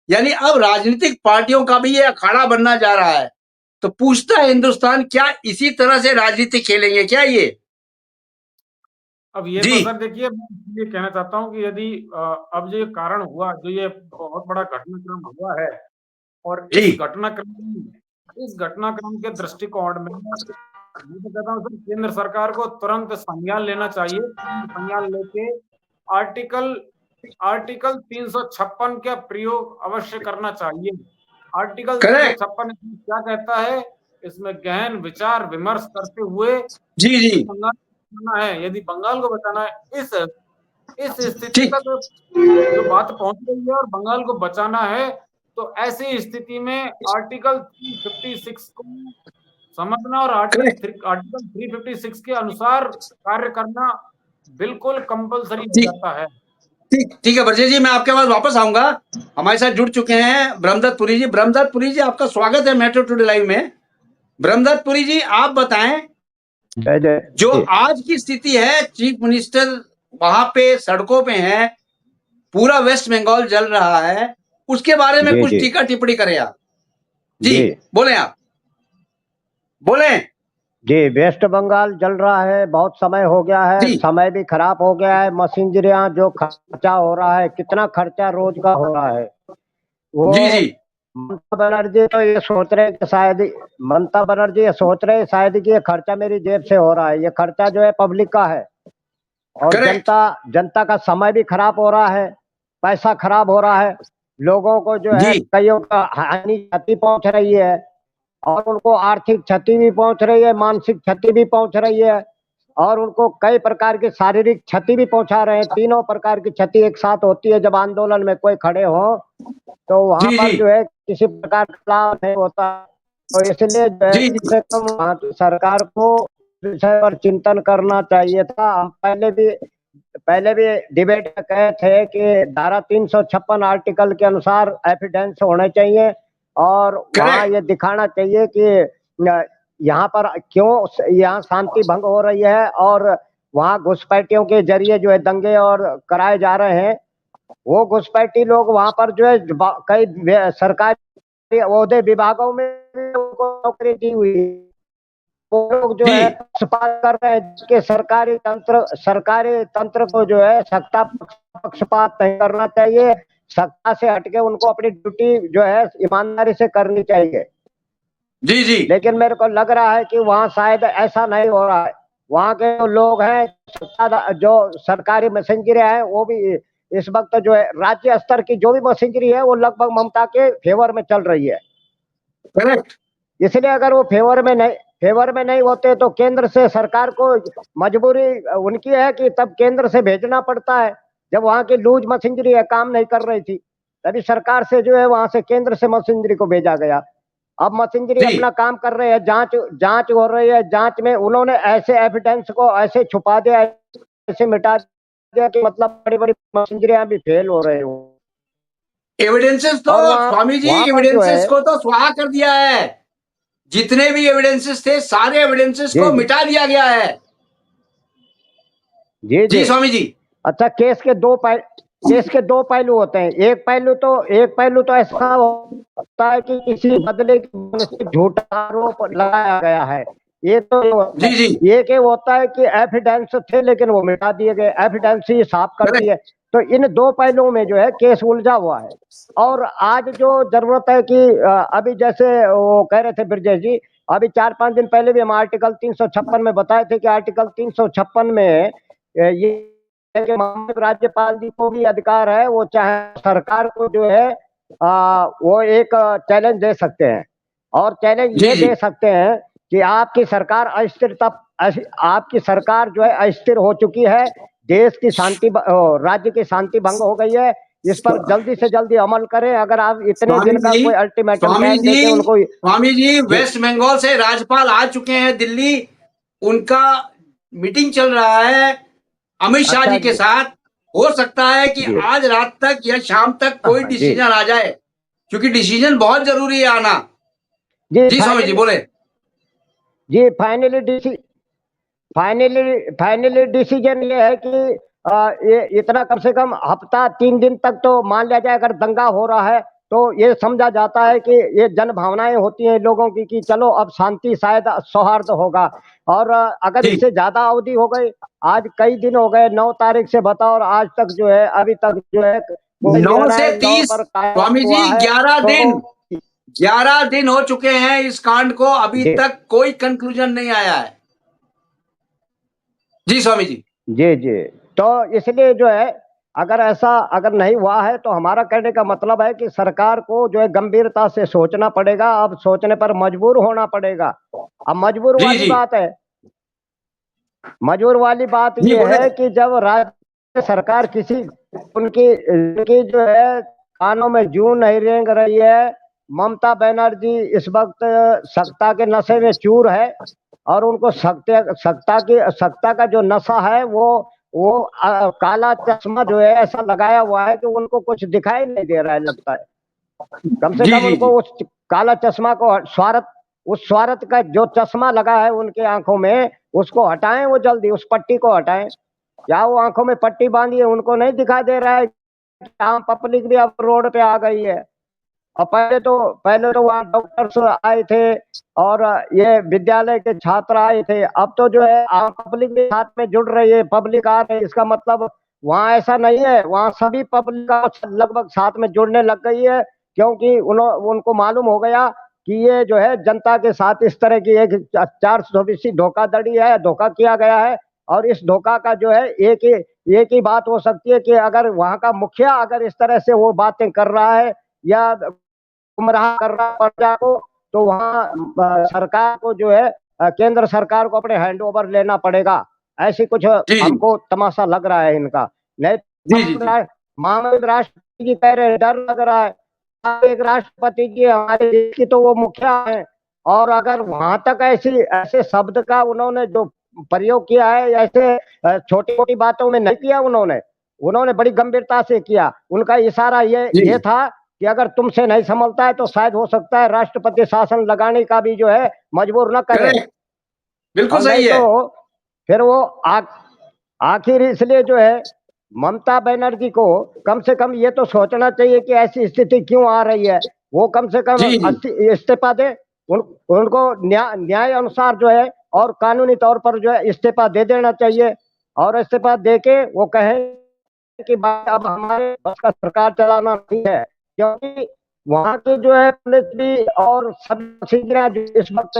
यानी अब राजनीतिक पार्टियों का भी ये अखाड़ा बनना जा रहा है। तो पूछता है हिंदुस्तान, क्या इसी तरह से राजनीति खेलेंगे क्या ये? अब ये जी तो सर देखिए, मैं इसलिए कहना चाहता हूँ कि यदि अब जो ये कारण हुआ, जो ये बहुत बड़ा घटनाक्रम हुआ है, और जी इस घटनाक्रम के दृष्टिकोण में मैं तो कहता हूँ सर, केंद्र सरकार को तुरंत संज्ञान लेना चाहिए। तुरंत संज्ञान लेके आर्टिकल आर्टिकल 356 का प्रयोग अवश्य करना चाहिए। आर्टिकल करेक्ट, 356 इसमें क्या कहता है? इसमें गहन विचार विमर्श करते हुए जी जी, बंगाल को बचाना है। यदि बंगाल को बचाना है, इस स्थिति ठीक, तक जो बात पहुंच गई है और बंगाल को बचाना है, तो ऐसी स्थिति में आर्टिकल 356 को समझना और करेक्ट, आर्टिकल 356 के अनुसार कार्य करना बिल्कुल कंपलसरी हो ठीक, जाता है। ठीक, ठीक है ब्रजेश जी, मैं आपके पास वापस आऊंगा। हमारे साथ जुड़ चुके हैं ब्रह्मदत्त पुरी जी। ब्रह्मदत्त पुरी जी, आपका स्वागत है मेट्रो टुडे लाइव में। ब्रह्मदत्त पुरी जी, आप बताएं, जय जय जो जी आज की स्थिति है, चीफ मिनिस्टर वहां पे सड़कों पे हैं, पूरा वेस्ट बंगाल जल रहा है, उसके बारे में जी कुछ जी टीका टिप्पणी करें आप। जी, जी बोले आप, बोले। जी। वेस्ट बंगाल जल रहा है, बहुत समय हो गया है, जी समय भी खराब हो गया है। मशीनरियां जो खर्चा हो रहा है, कितना खर्चा रोज का हो रहा है। वो जी जी ममता बनर्जी तो ये सोच रहे कि शायद ममता बनर्जी ये सोच रहे हैं शायद कि ये खर्चा मेरी जेब से हो रहा है। ये खर्चा जो है पब्लिक का है, और करेक्ट, जनता जनता का समय भी खराब हो रहा है, पैसा खराब हो रहा है। लोगों को जो है जी कईयों का हानि क्षति पहुंच रही है, और उनको आर्थिक क्षति भी पहुंच रही है, मानसिक क्षति भी पहुंच रही है, और उनको कई प्रकार की शारीरिक क्षति भी पहुंचा रहे हैं। तीनों प्रकार की क्षति एक साथ होती है जब आंदोलन में कोई खड़े हो, तो वहां जी पर जी जो है किसी प्रकार का लाभ नहीं होता। तो इसलिए जो है जी कम जी से कम वहां की सरकार को इस विषय पर चिंतन करना चाहिए था। हम पहले भी डिबेट में कहे थे कि धारा 356 आर्टिकल के अनुसार एविडेंस होने चाहिए, और वहां करेक्ट, ये दिखाना चाहिए कि यहाँ पर क्यों यहाँ शांति भंग हो रही है, और वहाँ घुसपैठियों के जरिए जो है दंगे और कराए जा रहे हैं। वो घुसपैठी लोग वहां पर जो है कई सरकारी ओहदे विभागों में भी उनको नौकरी दी हुई है। वो लोग जो जी है पक्षपात कर रहे हैं कि सरकारी तंत्र को जो है सत्ता पक्षपात नहीं करना चाहिए। सत्ता से हटके उनको अपनी ड्यूटी जो है ईमानदारी से करनी चाहिए। जी जी लेकिन मेरे को लग रहा है कि वहां शायद ऐसा नहीं हो रहा है। वहाँ के जो लोग हैं, जो सरकारी मैसेंजर हैं, वो भी इस वक्त जो है राज्य स्तर की जो भी मशीनरी है वो लगभग ममता के फेवर में चल रही है। करेक्ट। इसलिए अगर वो फेवर में नहीं होते तो केंद्र से सरकार को मजबूरी उनकी है कि तब केंद्र से भेजना पड़ता है। जब वहाँ की लूज मशीनरी है, काम नहीं कर रही थी, तभी सरकार से जो है वहां से केंद्र से मशीनरी को भेजा गया। अब मशीनरी जी अपना काम कर रहे हैं, जांच हो रही है। जांच में उन्होंने ऐसे एविडेंस को ऐसे छुपा दिया, ऐसे मिटा दिया कि मतलब बड़ी बड़ी मशीनरियां भी फेल हो रहे हो। एविडेंसेस तो और वहाँ स्वामी जी, वहाँ पर जो एविडेंसेस है, को तो स्वाहा कर दिया है। जितने भी एविडेंसेस थे सारे एविडेंसेस जी को जी मिटा दिया गया है। जी जी जी। स्वामी जी। अच्छा, केस के दो पहलू होते हैं। एक पहलू तो ऐसा होता है कि किसी बदले से झूठा आरोप लगाया गया है। ये तो ये होता जी है। जी एक ये होता है कि एविडेंस थे लेकिन वो मिटा दिए गए, एविडेंस ही साफ कर करेक्ट। दिए। तो इन दो पहलुओं में जो है केस उलझा हुआ है। और आज जो जरूरत है कि अभी जैसे वो कह रहे थे ब्रजेश जी, अभी 4-5 दिन पहले भी हम आर्टिकल 356 में बताए थे कि आर्टिकल 356 में ये कि माननीय राज्यपाल जी को भी अधिकार है, वो चाहे सरकार को जो है वो एक चैलेंज दे सकते हैं। और चैलेंज जी ये जी दे सकते हैं कि आपकी सरकार जो है अस्थिर हो चुकी है, देश की शांति राज्य की शांति भंग हो गई है, इस पर जल्दी से जल्दी अमल करें। अगर आप इतने स्वामी दिन का जी, कोई अल्टीमेटम स्वामी टाइम जी, देके उनको। स्वामी जी, जी वेस्ट बंगाल से राज्यपाल आ चुके हैं दिल्ली। उनका मीटिंग चल रहा है अमित शाह अच्छा जी के जी साथ। हो सकता है कि जी आज रात तक या शाम तक कोई हाँ, जी डिसीजन आ जाए, क्योंकि डिसीजन बहुत जरूरी है आना। जी जी स्वामी जी फाइनली बोले। जी फाइनली डिसीजन ये है कि ये इतना कम से कम हफ्ता 3 दिन तक तो मान लिया जाए। अगर दंगा हो रहा है तो ये समझा जाता है कि ये जन भावनाएं होती हैं लोगों की कि चलो अब शांति शायद सौहार्द होगा। और अगर जी इससे ज्यादा अवधि हो गई, आज कई दिन हो गए, 9 तारीख से बताओ, और आज तक जो है अभी तक जो है कोई 9 से निर्णय लौ 30 पर कायम स्वामी जी हुआ है 11 तो। दिन 11 दिन हो चुके हैं इस कांड को, अभी जी तक कोई कंक्लूजन नहीं आया है। जी स्वामी जी। जी जी। तो इसलिए जो है अगर नहीं हुआ है तो हमारा कहने का मतलब है कि सरकार को जो है गंभीरता से सोचना पड़ेगा। अब सोचने पर मजबूर होना पड़ेगा। अब जी जी मजबूर वाली बात जी यह बोले। है कि जब राज्य सरकार किसी उनकी उनकी जो है कानों में जूं नहीं रेंग रही है। ममता बनर्जी इस वक्त सत्ता के नशे में चूर है, और उनको सत्ता का जो नशा है वो काला चश्मा जो है ऐसा लगाया हुआ है कि उनको कुछ दिखाई नहीं दे रहा है, लगता है। कम से जी कम जी उनको जी उस काला चश्मा को उस स्वार्थ का जो चश्मा लगा है उनके आंखों में, उसको हटाएं, वो जल्दी उस पट्टी को हटाएं। या वो आंखों में पट्टी बांधी है, उनको नहीं दिखाई दे रहा है कि आम पब्लिक भी अब रोड पे आ गई है। और पहले तो वहाँ डॉक्टर्स आए थे और ये विद्यालय के छात्र आए थे। अब तो जो है आम पब्लिक भी साथ में जुड़ रही है, पब्लिक आ रही है। इसका मतलब वहाँ ऐसा नहीं है, वहाँ सभी पब्लिक लगभग साथ में जुड़ने लग गई है, क्योंकि उनको मालूम हो गया कि ये जो है जनता के साथ इस तरह की एक 424 धोखाधड़ी है, धोखा किया गया है। और इस धोखा का जो है एक ही बात हो सकती है कि अगर वहाँ का मुखिया अगर इस तरह से वो बातें कर रहा है या गुमराह कर रहा है प्रजा को, तो वहाँ सरकार को जो है केंद्र सरकार को अपने हैंड ओवर लेना पड़ेगा। ऐसी कुछ जी जी हमको तमाशा लग रहा है इनका। नहीं तो जी जी जी माननीय राष्ट्रपति जी कह रहे हैं, डर लग रहा है। एक राष्ट्रपति जी हमारे देश की तो वो मुखिया है, और अगर वहां तक ऐसे शब्द का उन्होंने जो प्रयोग किया है, ऐसे छोटी छोटी बातों में नहीं किया उन्होंने बड़ी गंभीरता से किया। उनका इशारा ये था कि अगर तुमसे नहीं संभलता है तो शायद हो सकता है राष्ट्रपति शासन लगाने का भी जो है मजबूर न करे। करेक्ट, बिल्कुल और नहीं सही है। तो फिर वो आखिर इसलिए जो है ममता बनर्जी को कम से कम ये तो सोचना चाहिए कि ऐसी स्थिति क्यों आ रही है। वो कम से कम जी जी इस्तीफा दे। उनको न्याय अनुसार जो है और कानूनी तौर पर जो है इस्तीफा दे देना चाहिए। और इस्तीफा दे के वो कहें कि भाई अब हमारे बस का सरकार चलाना नहीं है, क्योंकि वहाँ के जो है पुलिस भी और सभी जो इस वक्त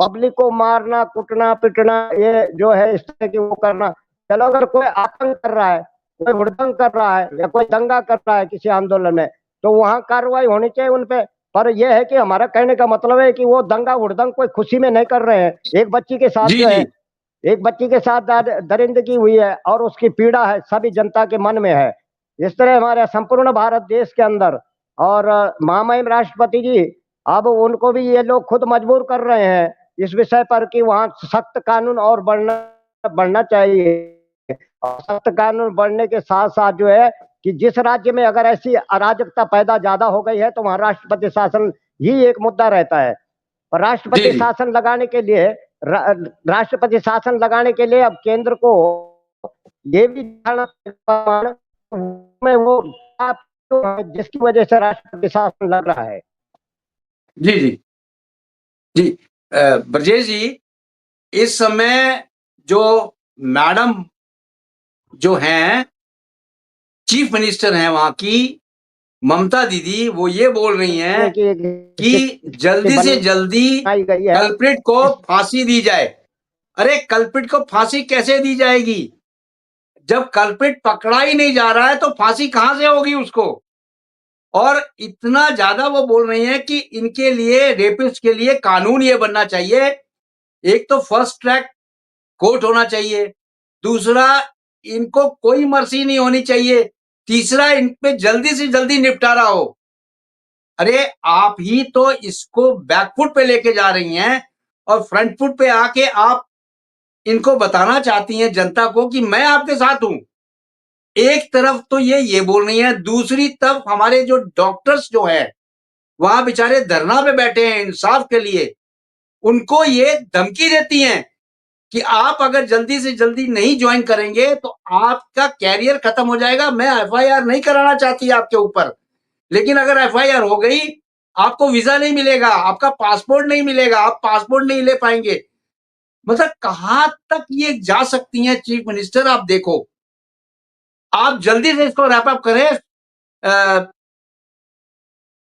पब्लिक को मारना, कुटना, पिटना, ये जो है इस तरह की वो करना। चलो अगर कोई आतंक कर रहा है, कोई हुड़दंग कर रहा है या कोई दंगा कर रहा है किसी आंदोलन में, तो वहां कार्रवाई होनी चाहिए उन पे। पर यह है कि हमारा कहने का मतलब है कि वो दंगा हुड़दंग कोई खुशी में नहीं कर रहे हैं। एक बच्ची के साथ जी जो है, जी एक बच्ची के साथ दरिंदगी हुई है और उसकी पीड़ा है सभी जनता के मन में है। इस तरह हमारे संपूर्ण भारत देश के अंदर, और महामहिम राष्ट्रपति जी अब उनको भी ये लोग खुद मजबूर कर रहे हैं इस विषय पर कि वहां सख्त कानून और बढ़ना चाहिए। और सख्त कानून बढ़ने के साथ साथ जो है कि जिस राज्य में अगर ऐसी अराजकता पैदा ज्यादा हो गई है तो वहां राष्ट्रपति शासन ही एक मुद्दा रहता है। और जी राष्ट्रपति जी शासन लगाने के लिए राष्ट्रपति शासन लगाने के लिए अब केंद्र को ये भी में वो जिसकी वजह से राष्ट्रपति शासन लग रहा है। जी जी जी ब्रजेश जी, इस समय जो मैडम जो हैं, चीफ मिनिस्टर हैं वहां की, ममता दीदी, वो ये बोल रही हैं कि जल्दी से जल्दी गई है कल्प्रिट को फांसी दी जाए। अरे कल्प्रिट को फांसी कैसे दी जाएगी? जब कल्प्रिट पकड़ा ही नहीं जा रहा है तो फांसी कहां से होगी उसको? और इतना ज्यादा वो बोल रही हैं कि इनके लिए, रेपिस्ट के लिए कानून ये बनना चाहिए, एक तो फर्स्ट ट्रैक कोर्ट होना चाहिए, दूसरा इनको कोई मर्सी नहीं होनी चाहिए, तीसरा इन पे जल्दी से जल्दी निपटारा हो। अरे आप ही तो इसको बैकफुट पे लेके जा रही हैं और फ्रंट फुट पे आके आप इनको बताना चाहती हैं जनता को कि मैं आपके साथ हूं। एक तरफ तो ये बोल रही है, दूसरी तरफ हमारे जो डॉक्टर्स जो है वहां बेचारे धरना पे बैठे हैं इंसाफ के लिए, उनको ये धमकी देती हैं कि आप अगर जल्दी से जल्दी नहीं ज्वाइन करेंगे तो आपका कैरियर खत्म हो जाएगा। मैं एफआईआर नहीं कराना चाहती आपके ऊपर, लेकिन अगर एफआईआर हो गई, आपको वीजा नहीं मिलेगा, आपका पासपोर्ट नहीं मिलेगा, आप पासपोर्ट नहीं ले पाएंगे। मतलब कहां तक ये जा सकती हैं चीफ मिनिस्टर, आप देखो। आप जल्दी से इसको रैप अप करें।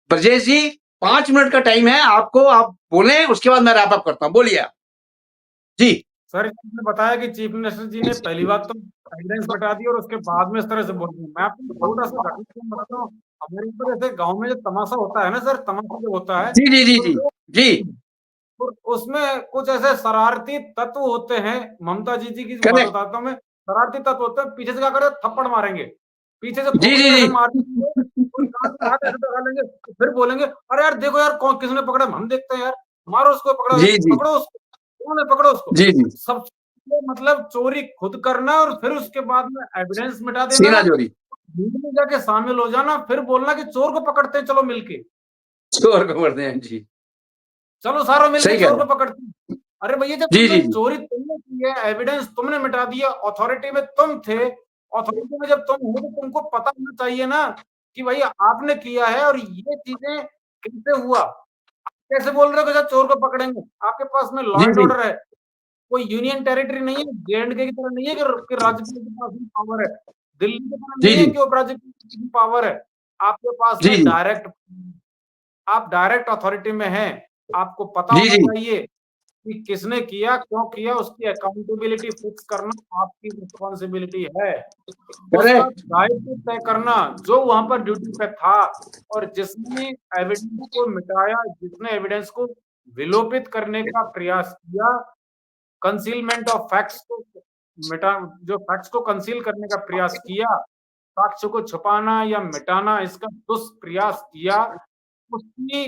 ब्रजेश जी, 5 मिनट का टाइम है आपको, आप बोले, उसके बाद मैं रैप अप करता हूं। बोलिए आप जी। सर आपने बताया कि चीफ मिनिस्टर जी ने पहली बात तो एविडेंस बता दी और उसके बाद में इस तरह से बोल दिया। मैं आपको छोटा सा घटना बताता हूँ। हमारे ऊपर जैसे गांव में जो तमाशा होता है ना सर, तमाशा जो होता है, जी जी जी जी जी तो उसमें कुछ ऐसे शरारती तत्व होते हैं। ममता जी की बात करेक्ट। बताता हूँ मैं। शरारती तत्व होते हैं, पीछे से क्या करे, थप्पड़ मारेंगे, पीछे से जी खोपड़ी जी में जी ऐसे मारेंगे, और कान में हाथ ऐसे लगा लेंगे, तो फिर बोलेंगे अरे यार देखो यार कौन किसने पकड़ा, हम देखते हैं यार, मारो उसको, पकड़ो जी जी पकड़ो उसको, कौन है, पकड़ो उसको। जी जी सब मतलब चोरी खुद करना और फिर उसके बाद में एविडेंस मिटा देना, सीना जोड़ी, भीड़ में जाके शामिल हो जाना, फिर बोलना कि चोर को पकड़ते हैं चलो मिलके, चोर को मरते हैं जी। चलो सारा मिलके सही कह चोर रहे को हैं। पकड़ते हैं। अरे भैया जब जी तुमने जी जी चोरी तुमने की है, एविडेंस तुमने मिटा दिया, अथॉरिटी में तुम थे, अथॉरिटी में जब तुम हो तो तुमको पता होना चाहिए ना कि भाई आपने किया है और ये चीजें कैसे हुआ। कैसे बोल रहे हो कि सर चोर को पकड़ेंगे? आपके पास में लॉ जी एंड जी ऑर्डर है, कोई यूनियन टेरिटरी नहीं है, जेएंडके की तरह नहीं है कि राज्यपाल के पास भी पावर है, दिल्ली की तरह जी नहीं है जी कि उपराज्यपाल की पावर है। आपके पास जी में जी डायरेक्ट, आप डायरेक्ट अथॉरिटी में हैं, आपको पता जी होना जी चाहिए कि किसने किया, क्यों किया, उसकी अकाउंटेबिलिटी फिक्स करना आपकी रिस्पॉन्सिबिलिटी है। उसका करेक्ट। दायित्व तय करना जो वहां पर ड्यूटी पे था, और जिसने एविडेंस को मिटाया, जिसने एविडेंस को विलोपित करने का प्रयास किया, कंसीलमेंट ऑफ फैक्ट्स को मिटा, जो फैक्ट्स को कंसील करने का प्रयास किया, साक्ष्य को छुपाना या मिटाना, इसका दुष्प्रयास किया, उसकी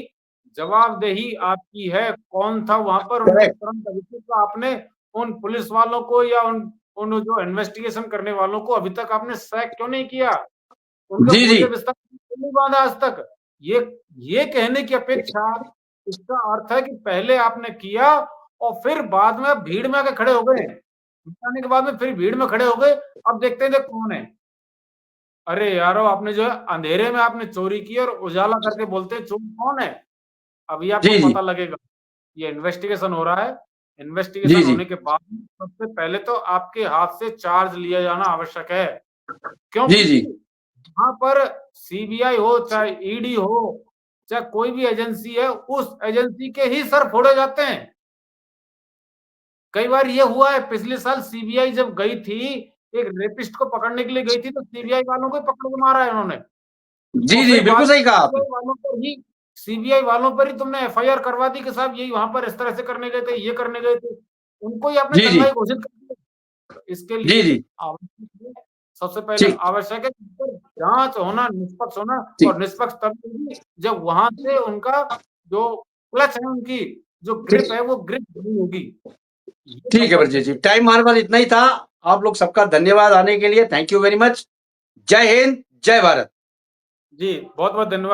जवाबदेही आपकी है। कौन था वहां पर, उनको करेक्ट। तुरंत अभी तक आपने उन पुलिस वालों को या उन उन जो इन्वेस्टिगेशन करने वालों को अभी तक आपने सैक क्यों नहीं किया? उनका जी जी बोरिया बिस्तर क्यों नहीं बांधा आज तक? ये कहने की अपेक्षा, इसका अर्थ है कि पहले आपने किया और फिर बाद में भीड़ में आके खड़े हो गए, मिटाने के बाद में फिर भीड़ में खड़े हो गए, अब देखते हैं देख कौन है। अरे यारो, आपने जो है अंधेरे में आपने चोरी की और उजाला करके बोलते हैं चोर कौन है? अभी आपको जी जी पता लगेगा। ये इन्वेस्टिगेशन हो रहा है। जी इन्वेस्टिगेशन जी होने के बाद सबसे पहले तो आपके हाथ से चार्ज लिया जाना आवश्यक है, जी जी क्योंकि वहां पर सीबीआई हो चाहे ईडी हो चाहे कोई भी एजेंसी है, उस एजेंसी के ही सर फोड़े जाते हैं। कई बार ये हुआ है, पिछले साल सीबीआई जब गई थी, एक रेपिस्ट को पकड़ने के लिए गई थी, तो सीबीआई वालों को ही पकड़ के मारा है उन्होंने। जी और जी फिर बिल्कुल बाद सही कहा आपने। सीबीआई वालों पर ही तुमने एफआईआर करवा दी कि साहब यही वहां पर इस तरह से करने गए थे, ये करने गए थे। उनको ही आपने जी जी दंगाई घोषित कर दिया। इसके जी लिए जी आवश्यक है, सबसे पहले ठीक आवश्यक है कि इस पर जांच होना, निष्पक्ष होना, ठीक और निष्पक्ष तब होगी जब वहां से उनका जो क्लच है, उनकी जो ठीक ग्रिप है, वो ग्रिप नहीं होगी। ये ठीक है सबसे ब्रजेश जी, टाइम हमारे पास इतना ही था। आप लोग सबका धन्यवाद आने के लिए, थैंक यू वेरी मच। जय हिंद, जय भारत। जी, बहुत-बहुत धन्यवाद।